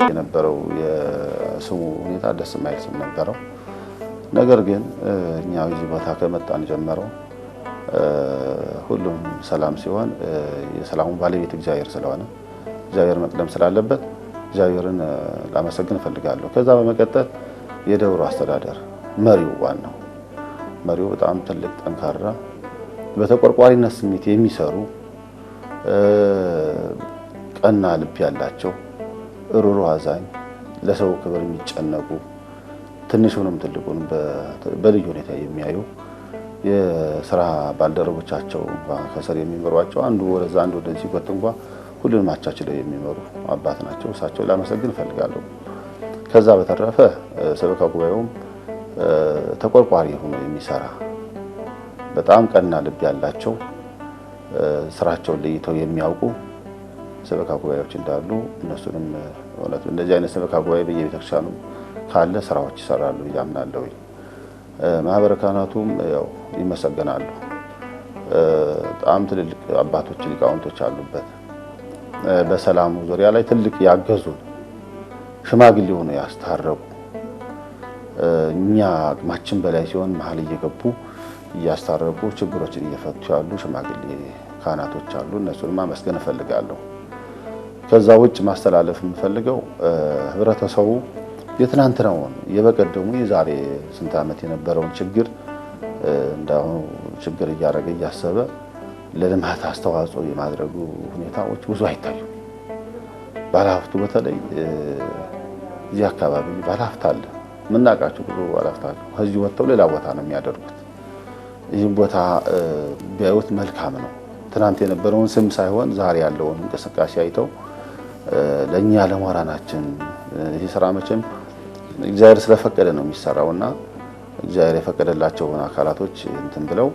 የነበረው የስሙ ሁኔታ ደስ የማይል ስም ነበረው። ነገር ግን እኛ እዚህ ቦታ ከመጣን ጀምሮ ሁሉም ሰላም ሲሆን የሰላሙ ባለቤት እግዚአብሔር ስለሆነ እግዚአብሔር መቅደም ስላለበት እግዚአብሔርን ላመሰግን እፈልጋለሁ። ከዛ በመቀጠል የደብሩ አስተዳደር ዋናው መሪው በጣም ትልቅ ጠንካራ በተቆርቋሪነት ስሜት የሚሰሩ ቀና ልብ ያላቸው ሩሩ አዛኝ ለሰው ክብር የሚጨነቁ ትንሹንም ትልቁንም በልዩ ሁኔታ የሚያዩ የሥራ ባልደረቦቻቸው ከስር የሚመሯቸው አንዱ ወደዛ አንዱ ወደዚህ ቆጥንጓ ሁሉንም አቻችለው የሚመሩ አባት ናቸው። እሳቸው ላመሰግን እፈልጋለሁ። ከዛ በተረፈ ሰበካ ጉባኤውም ተቆርቋሪ ሆኖ የሚሰራ በጣም ቀና ልብ ያላቸው ስራቸውን ለይተው የሚያውቁ ሰበካ ጉባኤዎች እንዳሉ እነሱንም እውነት እንደዚህ አይነት ሰበካ ጉባኤ በየቤተክርስቲያኑ ካለ ስራዎች ይሰራሉ ያምናለሁ። ማህበረ ካህናቱም ያው ይመሰገናሉ። በጣም ትልልቅ አባቶች ሊቃውንቶች አሉበት። በሰላሙ ዙሪያ ላይ ትልቅ ያገዙ ሽማግሌ ሆነው ያስታረቁ እኛ አቅማችን በላይ ሲሆን መሀል እየገቡ እያስታረቁ ችግሮችን እየፈቱ ያሉ ሽማግሌ ካህናቶች አሉ። እነሱንም ማመስገን እፈልጋለሁ። ከዛ ውጭ ማስተላለፍ የምፈልገው ህብረተሰቡ የትናንትናውን የበቀደሙ የዛሬ ስንት ዓመት የነበረውን ችግር እንዳው ችግር እያረገ እያሰበ ለልማት አስተዋጽኦ የማድረጉ ሁኔታዎች ብዙ አይታዩ። ባለሀብቱ በተለይ እዚህ አካባቢ ባለሀብት አለ ምናቃቸው ብዙ ባለሀብታቸው ከዚህ ወጥተው ሌላ ቦታ ነው የሚያደርጉት። ይህን ቦታ ቢያዩት መልካም ነው። ትናንት የነበረውን ስም ሳይሆን ዛሬ ያለውን እንቅስቃሴ አይተው ለኛ ለሞራናችን ይህ ስራ መቼም እግዚአብሔር ስለፈቀደ ነው የሚሰራውና እግዚአብሔር የፈቀደላቸውን አካላቶች እንትን ብለው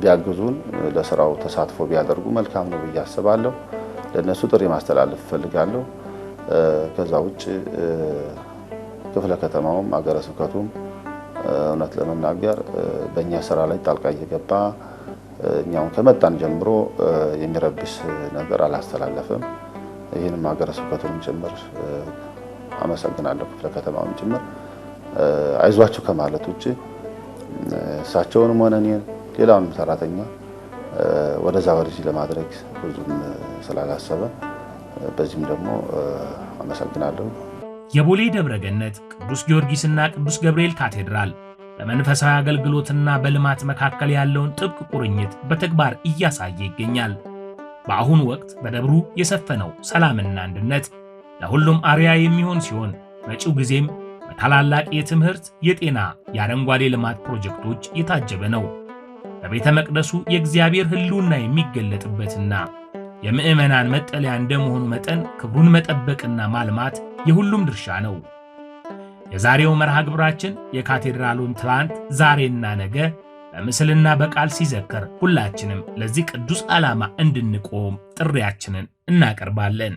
ቢያግዙን ለስራው ተሳትፎ ቢያደርጉ መልካም ነው ብዬ አስባለሁ። ለነሱ ጥሪ ማስተላለፍ ፈልጋለሁ። ከዛ ውጭ ክፍለ ከተማውም አገረ ስብከቱም እውነት ለመናገር በእኛ ስራ ላይ ጣልቃ እየገባ እኛውን ከመጣን ጀምሮ የሚረብሽ ነገር አላስተላለፈም። ይህንም አገረ ስብከቱንም ጭምር አመሰግናለሁ። ክፍለ ከተማውም ጭምር አይዟችሁ ከማለት ውጭ እሳቸውንም ሆነ እኔን ሌላውንም ሰራተኛ ወደዛ ወደዚህ ለማድረግ ብዙም ስላላሰበ በዚህም ደግሞ አመሰግናለሁ። የቦሌ ደብረ ገነት ቅዱስ ጊዮርጊስና ቅዱስ ገብርኤል ካቴድራል በመንፈሳዊ አገልግሎትና በልማት መካከል ያለውን ጥብቅ ቁርኝት በተግባር እያሳየ ይገኛል። በአሁኑ ወቅት በደብሩ የሰፈነው ሰላምና አንድነት ለሁሉም አርያ የሚሆን ሲሆን መጪው ጊዜም በታላላቅ የትምህርት፣ የጤና፣ የአረንጓዴ ልማት ፕሮጀክቶች የታጀበ ነው። በቤተ መቅደሱ የእግዚአብሔር ሕልውና የሚገለጥበትና የምዕመናን መጠለያ እንደመሆኑ መጠን ክብሩን መጠበቅና ማልማት የሁሉም ድርሻ ነው። የዛሬው መርሃ ግብራችን የካቴድራሉን ትላንት ዛሬና ነገ በምስልና በቃል ሲዘከር ሁላችንም ለዚህ ቅዱስ ዓላማ እንድንቆም ጥሪያችንን እናቀርባለን።